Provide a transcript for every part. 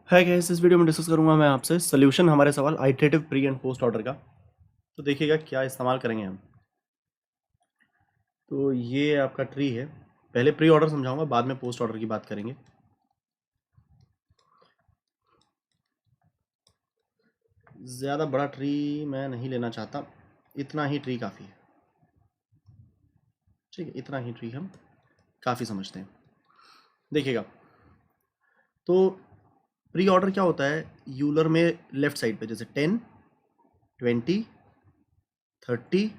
है गाइस, इस वीडियो में डिस्कस करूंगा मैं आपसे सोल्यूशन हमारे सवाल iterative pre and post order का। तो देखिएगा क्या इस्तेमाल करेंगे हम। तो ये आपका ट्री है। पहले प्री ऑर्डर समझाऊंगा, बाद में पोस्ट ऑर्डर की बात करेंगे। ज़्यादा बड़ा ट्री मैं नहीं लेना चाहता, इतना ही ट्री काफ़ी है। ठीक है, इतना ही ट्री हम काफ़ी समझते हैं। देखिएगा, तो प्री ऑर्डर क्या होता है यूलर में लेफ्ट साइड पे, जैसे 10, 20, 30,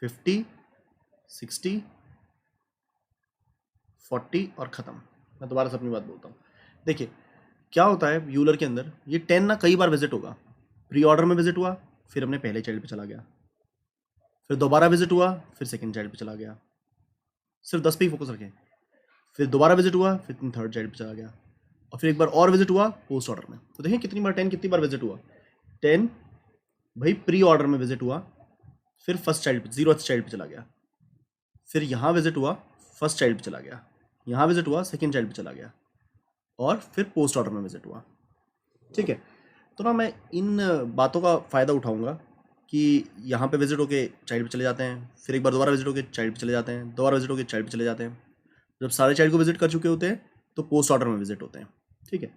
50, 60, 40 और ख़त्म। मैं दोबारा से अपनी बात बोलता हूँ। देखिए क्या होता है यूलर के अंदर, ये 10 ना कई बार विजिट होगा। प्री ऑर्डर में विजिट हुआ, फिर अपने पहले चाइल्ड पे चला गया, फिर दोबारा विजिट हुआ, फिर सेकंड चाइल्ड पे चला गया। सिर्फ 10 पे ही फोकस रखें। फिर दोबारा विजिट हुआ, फिर थर्ड चाइल्ड पे चला गया, और फिर एक बार और विजिट हुआ पोस्ट ऑर्डर में। तो देखें कितनी बार 10 कितनी बार विजिट हुआ। 10 भाई प्री ऑर्डर में विजिट हुआ, फिर फर्स्ट चाइल्ड पे 0th चाइल्ड पे चला गया, फिर यहाँ विजिट हुआ, फर्स्ट चाइल्ड पे चला गया, यहाँ विजिट हुआ, सेकंड चाइल्ड पे चला गया, और फिर पोस्ट ऑर्डर में विजिट हुआ। ठीक है, तो ना मैं इन बातों का फ़ायदा उठाऊंगा कि यहाँ पे विजिट होके चाइल्ड पे चले जाते हैं, फिर एक बार दोबारा विजिट होके चाइल्ड पे चले जाते हैं, दोबारा विजिट होके चाइल्ड पे चले जाते हैं। जब सारे चाइल्ड को विजिट कर चुके होते हैं तो पोस्ट ऑर्डर में विजिट होते हैं। ठीक है,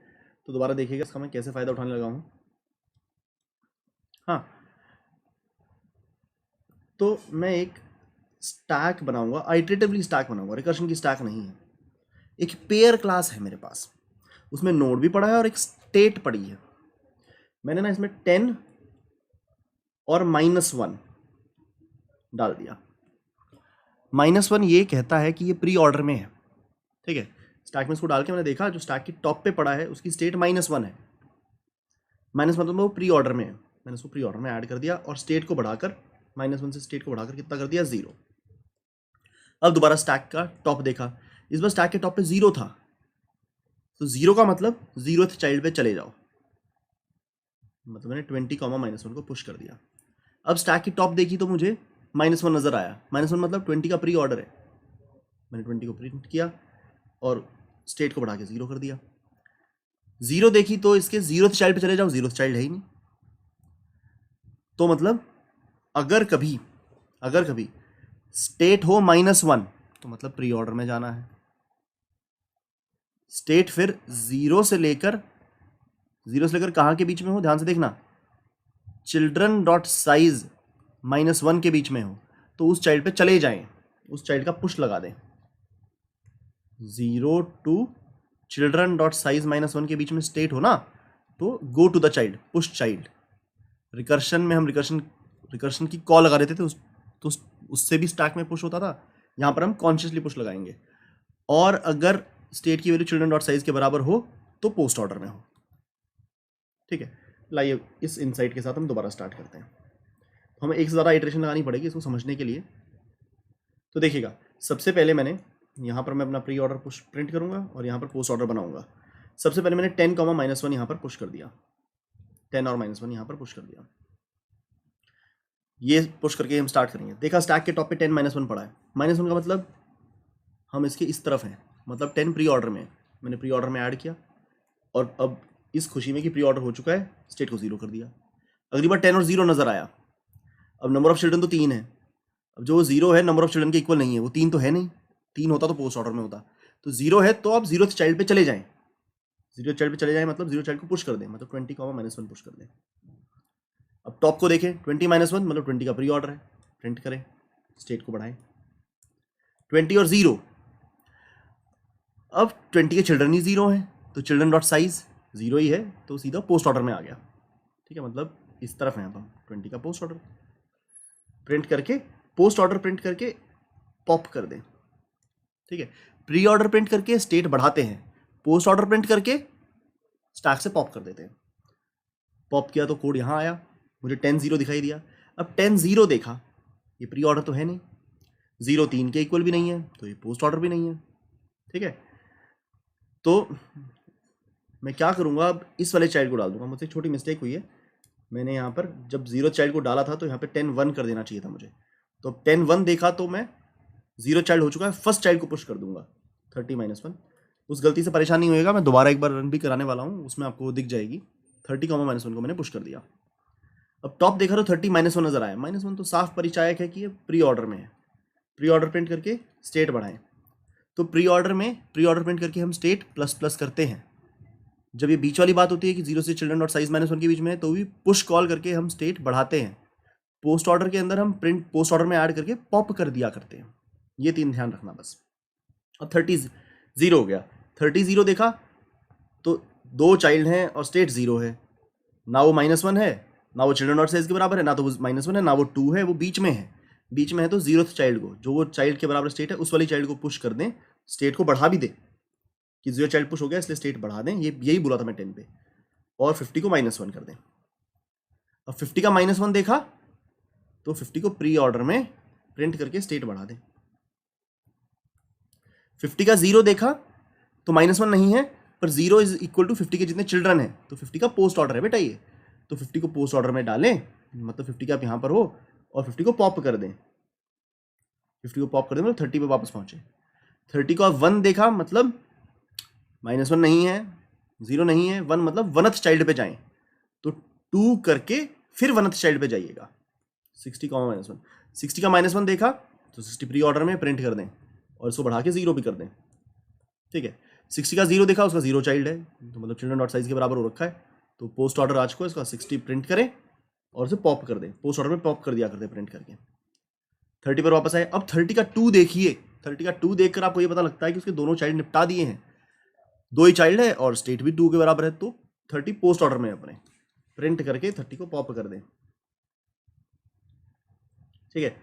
तो दोबारा देखिएगा इसका मैं कैसे फ़ायदा उठाने लगा हूँ। हाँ, तो मैं एक स्टैक बनाऊंगा, आइटरेटिवली स्टैक बनाऊंगा, रिकर्शन की स्टैक नहीं है। एक पेयर क्लास है मेरे पास, उसमें नोड भी पड़ा है और एक स्टेट पड़ी है। मैंने ना इसमें 10 और -1 डाल दिया। -1 ये कहता है कि ये प्री ऑर्डर में है। ठीक है, स्टैक में इसको डाल के मैंने देखा जो स्टैक की टॉप पे पड़ा है उसकी स्टेट -1 है। -1 मतलब वो प्री ऑर्डर में है। मैंने उसको प्री ऑर्डर में ऐड कर दिया और स्टेट को बढ़ाकर -1 से स्टेट को बढ़ाकर कितना कर दिया, 0। अब दोबारा स्टैक का टॉप देखा, इस बार स्टैक के टॉप पे 0 था, तो 0 का मतलब 0th चाइल्ड पे चले जाओ। मतलब मैंने 20, -1 को पुश कर दिया। अब स्टैक की टॉप देखी तो मुझे -1 नज़र आया। -1 मतलब 20 का प्री ऑर्डर है। मैंने 20 को प्रिंट किया और स्टेट को बढ़ा के 0 कर दिया। 0 देखी तो इसके 0th चाइल्ड पे चले जाओ, 0th चाइल्ड है ही नहीं। तो मतलब अगर कभी स्टेट हो -1 तो मतलब प्री ऑर्डर में जाना है। स्टेट फिर 0 से लेकर कहाँ के बीच में हो, ध्यान से देखना, चिल्ड्रन डॉट साइज -1 के बीच में हो तो उस चाइल्ड पे चले जाएं, उस चाइल्ड का पुश लगा दें। 0 टू चिल्ड्रन डॉट साइज -1 के बीच में स्टेट हो ना, तो go to the child, push child. Recursion में हम रिकर्शन की कॉल लगा देते थे तो उससे भी स्टैक में पुश होता था। यहाँ पर हम कॉन्शियसली पुश लगाएंगे, और अगर स्टेट की वैल्यू चिल्ड्रन डॉट साइज के बराबर हो तो पोस्ट ऑर्डर में हो। ठीक है, लाइए इस इनसाइट के साथ हम दोबारा स्टार्ट करते हैं। हमें एक से ज़्यादा इटरेशन लगानी पड़ेगी इसको समझने के लिए। तो देखिएगा, सबसे पहले मैंने यहाँ पर मैं अपना प्री ऑर्डर पुश प्रिंट करूँगा और यहाँ पर पोस्ट ऑर्डर बनाऊँगा। सबसे पहले मैंने 10, -1 यहाँ पर पुश कर दिया, 10 और -1 यहाँ पर पुश कर दिया। ये पुश करके हम स्टार्ट करेंगे। देखा स्टैक के टॉप पे 10 -1 पड़ा है। -1 का मतलब हम इसके इस तरफ हैं, मतलब 10 प्री ऑर्डर में। मैंने प्री ऑर्डर में ऐड किया और अब इस खुशी में कि प्री ऑर्डर हो चुका है, स्टेट को 0 कर दिया। अगली बार 10 और 0 नज़र आया। अब नंबर ऑफ चिल्ड्रन तो 3 है, अब जो 0 है नंबर ऑफ चिल्ड्रन के इक्वल नहीं है, वो 3 तो है नहीं। 3 होता तो पोस्ट ऑर्डर में होता। तो 0 है तो आप 0th चाइल्ड पे चले जाएं। 0th चाइल्ड पे चले जाएं मतलब 0 चाइल्ड को पुश कर दें, मतलब 20, -1 पुश कर दें। अब टॉप को देखें, 20 -1 मतलब 20 का प्री ऑर्डर है, प्रिंट करें, स्टेट को बढ़ाएं, 20 और 0। अब 20 के चिल्ड्रन ही 0 हैं तो चिल्ड्रन डॉट साइज 0 ही है, तो सीधा पोस्ट ऑर्डर में आ गया। ठीक है, मतलब इस तरफ है। अब हम 20 का पोस्ट ऑर्डर प्रिंट करके, पोस्ट ऑर्डर प्रिंट करके पॉप कर दें। ठीक है, प्री ऑर्डर प्रिंट करके स्टेट बढ़ाते हैं, पोस्ट ऑर्डर प्रिंट करके स्टैक से पॉप कर देते हैं। पॉप किया तो कोड यहाँ आया, मुझे 10 0 दिखाई दिया। अब 10 0 देखा, ये प्री ऑर्डर तो है नहीं, 0 3 के इक्वल भी नहीं है, तो ये पोस्ट ऑर्डर भी नहीं है। ठीक है, तो मैं क्या करूँगा, अब इस वाले चाइल्ड को डाल दूंगा। मुझसे एक छोटी मिस्टेक हुई है, मैंने यहाँ पर जब 0 चाइल्ड को डाला था तो यहाँ पे 10 1 कर देना चाहिए था मुझे। तो 10 1 देखा तो मैं 0 चाइल्ड हो चुका है, फर्स्ट चाइल्ड को पुश कर दूंगा, 30 -1। उस गलती से परेशान नहीं होएगा, मैं दोबारा एक बार रन भी कराने वाला हूँ, उसमें आपको दिख जाएगी 30 कॉमा -1 को मैंने पुश कर दिया। अब टॉप देखा तो 30 -1 नजर आया, -1 तो साफ परिचायक है कि ये प्री ऑर्डर में है। प्री ऑर्डर प्रिंट करके स्टेट बढ़ाएं, तो प्री ऑर्डर प्रिंट करके हम स्टेट प्लस प्लस करते हैं। जब ये बीच वाली बात होती है कि 0 से चिल्ड्रन डॉट साइज -1 के बीच में है, तो भी पुश कॉल करके हम स्टेट बढ़ाते हैं। पोस्ट ऑर्डर के अंदर हम प्रिंट पोस्ट ऑर्डर में ऐड करके पॉप कर दिया करते हैं। ये 3 ध्यान रखना बस। अब 30 0 हो गया, 30 0 देखा तो 2 चाइल्ड हैं और स्टेट 0 है, ना वो -1 है, ना वो चिल्ड्रन डॉट साइज के बराबर है, ना तो वो -1 है, ना वो 2 है, वो बीच में है। बीच में है तो 0th चाइल्ड को, जो वो चाइल्ड के बराबर स्टेट है, उस वाली चाइल्ड को पुश कर दें, स्टेट को बढ़ा भी दें कि 0 चाइल्ड पुश हो गया इसलिए स्टेट बढ़ा दें। ये यही बोला था मैं 10 पे, और 50 को -1 कर दें। अब 50 का -1 देखा तो 50 को प्री ऑर्डर में प्रिंट करके स्टेट बढ़ा दें। 50 का 0 देखा तो -1 नहीं है, पर 0 इज इक्वल टू 50 के जितने चिल्ड्रन है, तो 50 का पोस्ट ऑर्डर है बेटा ये, तो 50 को पोस्ट ऑर्डर में डालें, मतलब 50 का आप यहाँ पर हो, और 50 को पॉप कर दें। 50 को पॉप कर दें मतलब 30 पे वापस पहुंचे। 30 को आप 1 देखा मतलब -1 नहीं है, 0 नहीं है, 1 मतलब 1th चाइल्ड पे जाएं, तो 2 करके फिर 1th चाइल्ड पे जाइएगा। 60 का -1, 60 का -1 देखा तो 60 प्री ऑर्डर में प्रिंट कर दें और इसको बढ़ा के 0 भी कर दें। ठीक है, 60 का 0 देखा, उसका 0 चाइल्ड है, तो मतलब चिल्ड्रन डॉट साइज के बराबर हो रखा है, तो पोस्ट ऑर्डर आज को इसका 60 प्रिंट करें और उसे पॉप कर दें। पोस्ट ऑर्डर में पॉप कर दिया करते प्रिंट करके। 30 पर वापस आए। अब 30 का 2 देखिए, 30 का 2 देखकर आपको ये पता लगता है कि उसके दोनों चाइल्ड निपटा दिए हैं, 2 ही चाइल्ड है और स्टेट भी 2 के बराबर है, तो 30 पोस्ट ऑर्डर में अपने प्रिंट करके 30 को पॉप कर दें। ठीक है,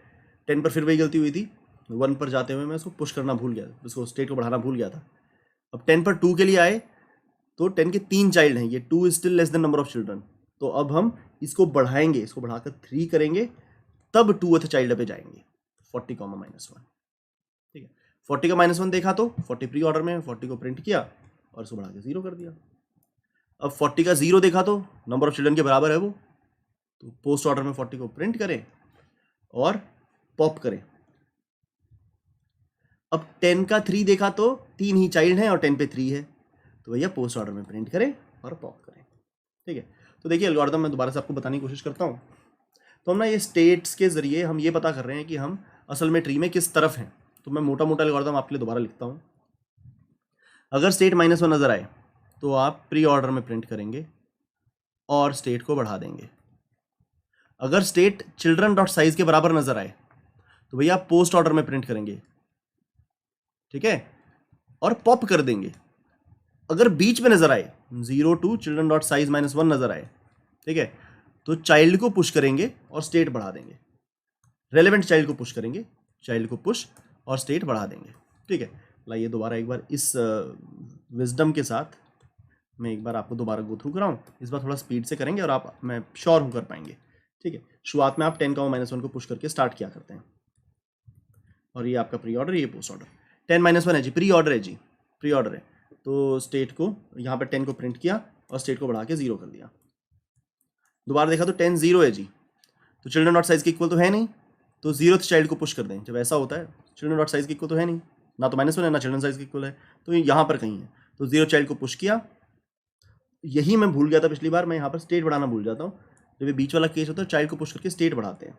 10 पर फिर वही गलती हुई थी, 1 पर जाते हुए मैं उसको पुश करना भूल गया, उसको स्टेट को बढ़ाना भूल गया था। अब 10 पर 2 के लिए आए तो 10 के 3 चाइल्ड हैं, ये 2 is still less than number of children, तो अब हम इसको बढ़ाएंगे, इसको बढ़ाकर 3 करेंगे, तब 2th चाइल्ड पे जाएंगे। 40 का -1, ठीक है, 40 का -1 देखा तो 40 प्री ऑर्डर में, 40 को प्रिंट किया और इसको बढ़ा के 0 कर दिया। अब 40 का 0 देखा तो नंबर ऑफ चिल्ड्रन के बराबर है वो, तो पोस्ट ऑर्डर में 40 को प्रिंट करें और पॉप करें। अब 10 का 3 देखा तो 3 ही चाइल्ड हैं और 10 पे 3 है, तो भैया पोस्ट ऑर्डर में प्रिंट करें और पॉप करें। ठीक है, तो देखिए एल्गोरिथम मैं दोबारा से आपको बताने की कोशिश करता हूँ। तो हम ना ये स्टेट्स के ज़रिए हम ये पता कर रहे हैं कि हम असल में ट्री में किस तरफ हैं। तो मैं मोटा मोटा एल्गोरिथम आपके लिए दोबारा लिखता हूँ। अगर स्टेट -1 नज़र आए तो आप प्री ऑर्डर में प्रिंट करेंगे और स्टेट को बढ़ा देंगे। अगर स्टेट चिल्ड्रन डॉट साइज के बराबर नज़र आए तो भैया आप पोस्ट ऑर्डर में प्रिंट करेंगे, ठीक है, और पॉप कर देंगे। अगर बीच में नज़र आए 0 to चिल्ड्रन डॉट साइज -1 नज़र आए, ठीक है, तो चाइल्ड को पुश करेंगे और स्टेट बढ़ा देंगे। रेलेवेंट चाइल्ड को पुश करेंगे, चाइल्ड को पुश और स्टेट बढ़ा देंगे। ठीक है, लाइए दोबारा एक बार इस विजडम के साथ मैं एक बार आपको दोबारा गो थ्रू कराऊँ। इस बार थोड़ा स्पीड से करेंगे और आप, मैं श्योर हूँ, कर पाएंगे। ठीक है, शुरुआत में आप 10 का -1 को पुश करके स्टार्ट किया करते हैं, और ये आपका प्री ऑर्डर, ये पोस्ट ऑर्डर। 10 -1 है जी, प्री ऑर्डर है जी, प्री ऑर्डर है, तो स्टेट को यहाँ पर 10 को प्रिंट किया और स्टेट को बढ़ा के 0 कर दिया। दोबारा देखा तो 10 0 है जी, तो चिल्ड्रन डॉट साइज के इक्वल तो है नहीं, तो 0th चाइल्ड को पुश कर दें। जब ऐसा होता है, चिल्ड्रन डॉट साइज के इक्वल तो है नहीं, ना तो -1 है ना चिल्ड्रन साइज के इक्वल है, तो यहाँ पर कहीं है, तो 0 चाइल्ड को पुश किया। यही मैं भूल गया था पिछली बार, मैं यहाँ पर स्टेट बढ़ाना भूल जाता हूँ। जब ये बीच वाला केस होता है, चाइल्ड को पुश करके स्टेट बढ़ाते हैं,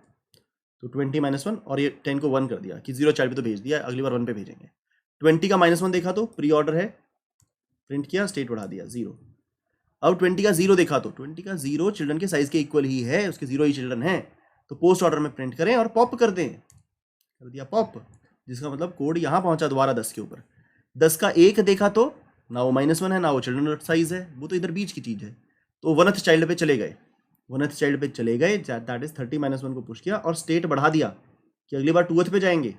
तो 20 -1 और ये 10 को 1 कर दिया कि 0 चाइल्ड पे तो भेज दिया, अगली बार 1 पे भेजेंगे। 20 का -1 देखा तो प्री ऑर्डर है, प्रिंट किया, स्टेट बढ़ा दिया 0। अब 20 का 0 देखा तो 20 का 0 चिल्ड्रन के साइज के इक्वल ही है, उसके 0 ही चिल्ड्रन है, तो पोस्ट ऑर्डर में प्रिंट करें और पॉप कर दें। कर दिया पॉप, जिसका मतलब कोड यहाँ पहुँचा दोबारा 10 के ऊपर। 10 का 1 देखा तो ना वो -1 है ना वो चिल्ड्रन डॉट साइज है, वो तो इधर बीच की चीज़ है, तो 1th चाइल्ड पे चले गए, 1th चाइल्ड पे चले गए, दैट इज 30 -1 को पुश किया और स्टेट बढ़ा दिया कि अगली बार 2th पे जाएंगे।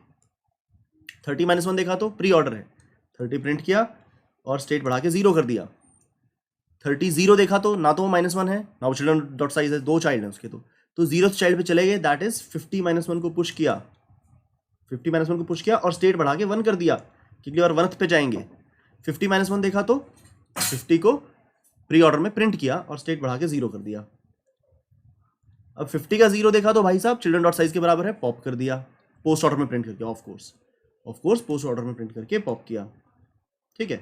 30 -1 देखा तो प्री ऑर्डर है, 30 प्रिंट किया और स्टेट बढ़ा के 0 कर दिया। 30 0 देखा तो ना तो वो -1 है ना वो चिल्ड्रन डॉट साइज है, 2 चाइल्ड है उसके, तो 0th चाइल्ड पे चले गए, दैट इज 50 -1 को पुश किया, 50 -1 को पुश किया और स्टेट बढ़ा के 1 कर दिया कि अगली बार 1th पे जाएंगे। 50 -1 देखा तो 50 को प्री ऑर्डर में प्रिंट किया और स्टेट बढ़ा के 0 कर दिया। अब 50 का 0 देखा तो भाई साहब चिल्ड्रन डॉट साइज के बराबर है, पॉप कर दिया, पोस्ट ऑर्डर में प्रिंट करके, ऑफ कोर्स पोस्ट ऑर्डर में प्रिंट करके पॉप किया। ठीक है,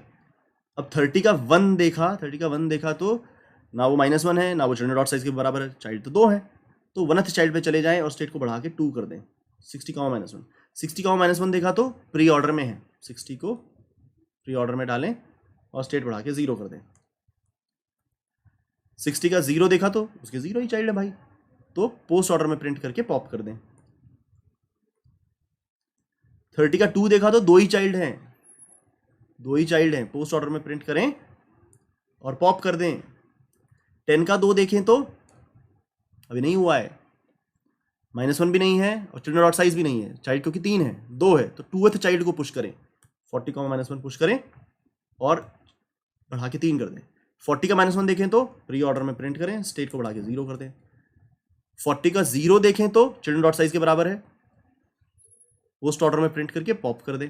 अब 30 का 1 देखा, 30 का 1 देखा तो ना वो -1 है, ना वो चिल्ड्रन डॉट साइज के बराबर है, चाइल्ड तो 2 है, तो 1th चाइल्ड पे चले जाएं और स्टेट को बढ़ा के 2 कर दें। 60 का -1, 60 का -1 देखा तो प्री ऑर्डर में है, 60 को प्री ऑर्डर में डालें और स्टेट बढ़ा के 0 कर दें। 60 का 0 देखा तो उसके 0 ही चाइल्ड है भाई, तो पोस्ट ऑर्डर में प्रिंट करके पॉप कर दें। 30 का 2 देखा तो 2 ही चाइल्ड हैं, 2 ही चाइल्ड हैं, पोस्ट ऑर्डर में प्रिंट करें और पॉप कर दें। 10 का 2 देखें तो अभी नहीं हुआ है, -1 भी नहीं है और चिल्ड्रन डॉट साइज भी नहीं है, चाइल्ड क्योंकि 3 है, 2 है, तो 2th चाइल्ड को पुश करें, 40 का -1 पुश करें और बढ़ा के 3 कर दें। 40 का -1 देखें तो प्री ऑर्डर में प्रिंट करें, स्टेट को बढ़ा के 0 कर दें। 40 का 0 देखें तो चिल्ड्रन डॉट साइज के बराबर है, पोस्ट ऑर्डर में प्रिंट करके पॉप कर दें।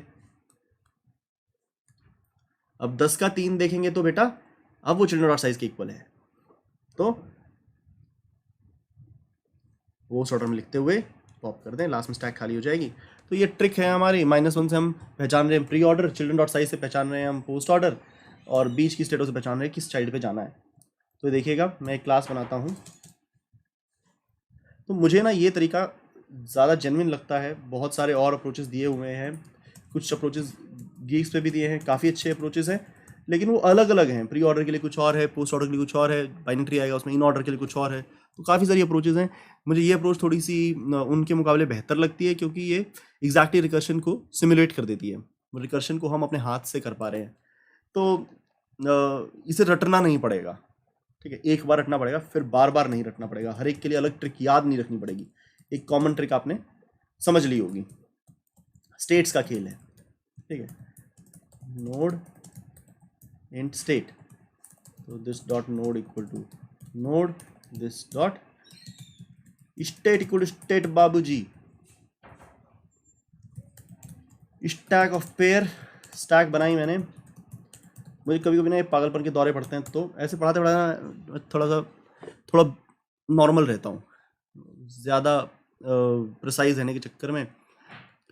अब 10 का 3 देखेंगे तो बेटा अब वो चिल्ड्रन डॉट साइज के इक्वल है, तो वो उस ऑर्डर में लिखते हुए पॉप कर दें, लास्ट में स्टैक खाली हो जाएगी। तो ये ट्रिक है हमारी, -1 से हम पहचान रहे हैं pre order, children dot size से पहचान रहे हैं हम पोस्ट ऑर्डर, और बीच की स्टेटों से पहचान रहे हैं किस चाइल्ड पे जाना है। तो देखिएगा मैं एक क्लास बनाता हूँ, तो मुझे ना ये तरीका ज़्यादा जेन्युइन लगता है। बहुत सारे और अप्रोचेस दिए हुए हैं, कुछ अप्रोचेस गीक्स पे भी दिए हैं, काफ़ी अच्छे अप्रोचेस हैं, लेकिन वो अलग अलग हैं। प्री ऑर्डर के लिए कुछ और है, पोस्ट ऑर्डर के लिए कुछ और है, बाइनरी ट्री आएगा उसमें इन ऑर्डर के लिए कुछ और है, तो काफ़ी सारी अप्रोचेस हैं। मुझे ये अप्रोच थोड़ी सी उनके मुकाबले बेहतर लगती है, क्योंकि ये एग्जैक्टली रिकर्शन को सिमुलेट कर देती है, रिकर्शन को हम अपने हाथ से कर पा रहे हैं, तो इसे रटना नहीं पड़ेगा। ठीक है, एक बार रटना पड़ेगा, फिर बार बार नहीं रटना पड़ेगा, हर एक के लिए अलग ट्रिक याद नहीं रखनी पड़ेगी, एक कॉमन ट्रिक आपने समझ ली होगी। स्टेट्स का खेल है, ठीक है, नोड इंट स्टेट, तो this dot node equal to node, this dot state equal to state बाबूजी, स्टैक ऑफ पेयर, स्टैक बनाई मैंने। मुझे कभी कभी ना ये पागलपन के दौरे पड़ते हैं, तो ऐसे पढ़ाते पढ़ाते थोड़ा नॉर्मल रहता हूँ, ज़्यादा प्रिसाइज रहने के चक्कर में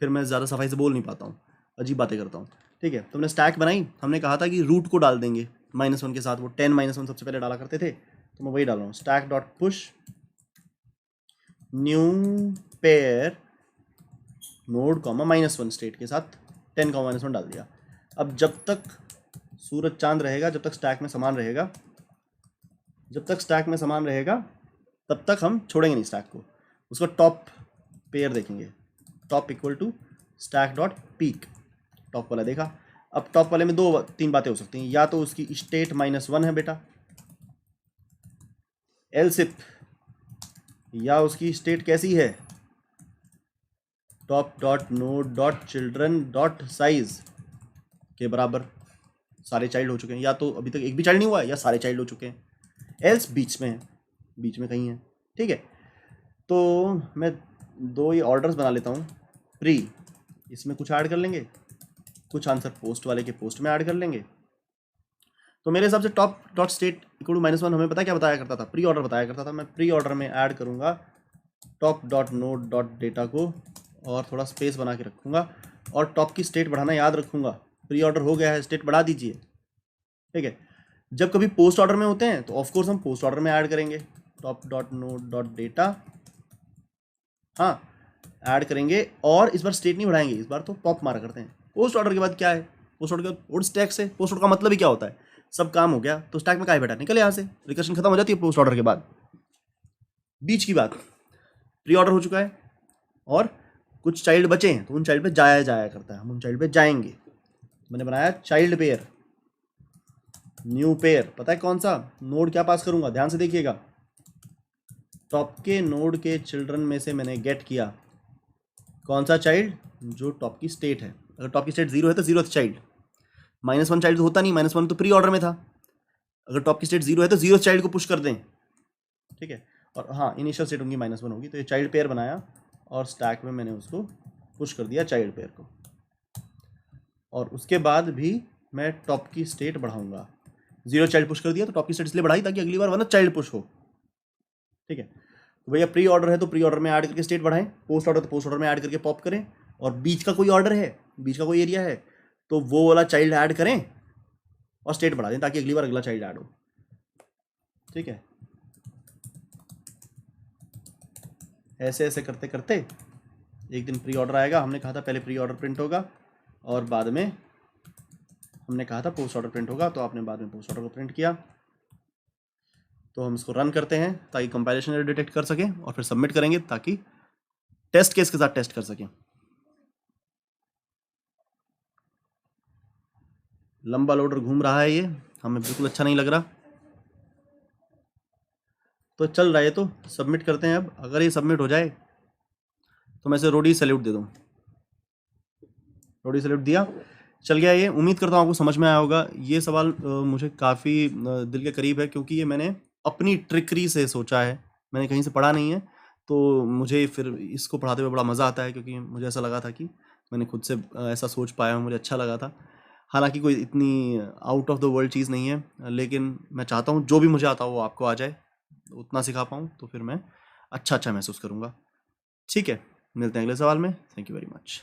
फिर मैं ज़्यादा सफाई से बोल नहीं पाता हूँ, अजीब बातें करता हूँ। ठीक है, तो हमने स्टैक बनाई, हमने कहा था कि रूट को डाल देंगे -1 के साथ, वो 10 -1 सबसे पहले डाला करते थे, तो मैं वही डाल रहा हूँ, stack dot push new pair node -1 state के साथ 10 -1 डाल दिया। अब जब तक सूरज चांद रहेगा, जब तक स्टैक में सामान रहेगा, जब तक स्टैक में सामान रहेगा तब तक हम छोड़ेंगे नहीं स्टैक को, उसका टॉप पेयर देखेंगे, top equal to stack dot peek, top वाला देखा। अब टॉप वाले में 2-3 बातें हो सकती हैं, या तो उसकी स्टेट -1 है बेटा, एल्सिफ, या उसकी स्टेट कैसी है, top dot node dot children dot size के बराबर, सारे चाइल्ड हो चुके हैं, या तो अभी तक एक भी चाइल्ड नहीं हुआ है, या सारे चाइल्ड हो चुके हैं, एल्स बीच में है, बीच में कहीं है। ठीक है, तो मैं 2 ये ऑर्डर्स बना लेता हूँ, प्री, इसमें कुछ ऐड कर लेंगे, कुछ आंसर पोस्ट वाले के पोस्ट में ऐड कर लेंगे। तो मेरे हिसाब से top dot state equal to -1 हमें पता क्या बताया करता था, प्री ऑर्डर बताया करता था। मैं प्री ऑर्डर में ऐड करूँगा top dot node dot data को, और थोड़ा स्पेस बना के रखूँगा, और टॉप की स्टेट बढ़ाना याद रखूँगा। प्री ऑर्डर हो गया है, स्टेट बढ़ा दीजिए। ठीक है, जब कभी पोस्ट ऑर्डर में होते हैं तो ऑफकोर्स हम पोस्ट ऑर्डर में ऐड करेंगे, top dot node dot data, हाँ ऐड करेंगे, और इस बार स्टेट नहीं बढ़ाएंगे, इस बार तो पॉप मारा करते हैं। पोस्ट ऑर्डर के बाद क्या है, पोस्ट ऑर्डर के बाद स्टैक से, पोस्ट ऑर्डर का मतलब ही क्या होता है, सब काम हो गया तो स्टैक में क्या है बेटा, निकल यहाँ से, रिकर्शन खत्म हो जाती है पोस्ट ऑर्डर के बाद। बीच की बात, प्री ऑर्डर हो चुका है और कुछ चाइल्ड बचे हैं, तो उन चाइल्ड पे जाया करता है, हम उन चाइल्ड पे जाएंगे। मैंने बनाया चाइल्ड पेयर, न्यू पेयर, पता है कौन सा नोड क्या पास करूंगा, ध्यान से देखिएगा, टॉप के नोड के चिल्ड्रन में से मैंने गेट किया कौन सा चाइल्ड, जो टॉप की स्टेट है। अगर टॉप की स्टेट 0 है तो 0th चाइल्ड, -1 चाइल्ड तो होता नहीं, -1 तो प्री ऑर्डर में था। अगर टॉप की स्टेट 0 है तो 0th चाइल्ड को पुश कर दें। ठीक है, और हाँ इनिशियल स्टेट उनकी -1 होगी, तो ये चाइल्ड पेयर बनाया और स्टैक में मैंने उसको पुश कर दिया चाइल्ड पेयर को, और उसके बाद भी मैं टॉप की स्टेट बढ़ाऊंगा। 0 चाइल्ड पुश कर दिया तो टॉप की स्टेट इसलिए बढ़ाई ताकि अगली बार 1th चाइल्ड पुश हो। ठीक है, तो भैया प्री ऑर्डर है तो प्री ऑर्डर में ऐड करके स्टेट बढ़ाएं, पोस्ट ऑर्डर तो पोस्ट ऑर्डर में ऐड करके पॉप करें, और बीच का कोई ऑर्डर है, बीच का कोई एरिया है तो वो वाला चाइल्ड ऐड करें और स्टेट बढ़ा दें ताकि अगली बार अगला चाइल्ड ऐड हो। ठीक है, ऐसे ऐसे करते करते एक दिन प्री ऑर्डर आएगा। हमने कहा था पहले प्री ऑर्डर प्रिंट होगा और बाद में हमने कहा था पोस्ट ऑर्डर प्रिंट होगा, तो आपने बाद में पोस्ट ऑर्डर को प्रिंट किया। तो हम इसको रन करते हैं ताकि कंपाइलेशन एरर डिटेक्ट कर सकें और फिर सबमिट करेंगे ताकि टेस्ट केस के साथ टेस्ट कर सकें। लंबा लोडर घूम रहा है, ये हमें बिल्कुल अच्छा नहीं लग रहा। तो चल रहा है, तो सबमिट करते हैं। अब अगर ये सबमिट हो जाए तो मैं इसे रोडी सैल्यूट दे दूँ। रोडी सैल्यूट दिया, चल गया ये। उम्मीद करता हूँ आपको समझ में आया होगा। ये सवाल मुझे काफ़ी दिल के करीब है क्योंकि ये मैंने अपनी ट्रिकरी से सोचा है, मैंने कहीं से पढ़ा नहीं है। तो मुझे फिर इसको पढ़ाते हुए बड़ा मज़ा आता है क्योंकि मुझे ऐसा लगा था कि मैंने खुद से ऐसा सोच पाया हूँ, मुझे अच्छा लगा था। हालांकि कोई इतनी आउट ऑफ द वर्ल्ड चीज़ नहीं है, लेकिन मैं चाहता हूँ जो भी मुझे आता हो वो आपको आ जाए, उतना सिखा पाऊँ तो फिर मैं अच्छा महसूस करूँगा। ठीक है, मिलते हैं अगले सवाल में। Thank you very much.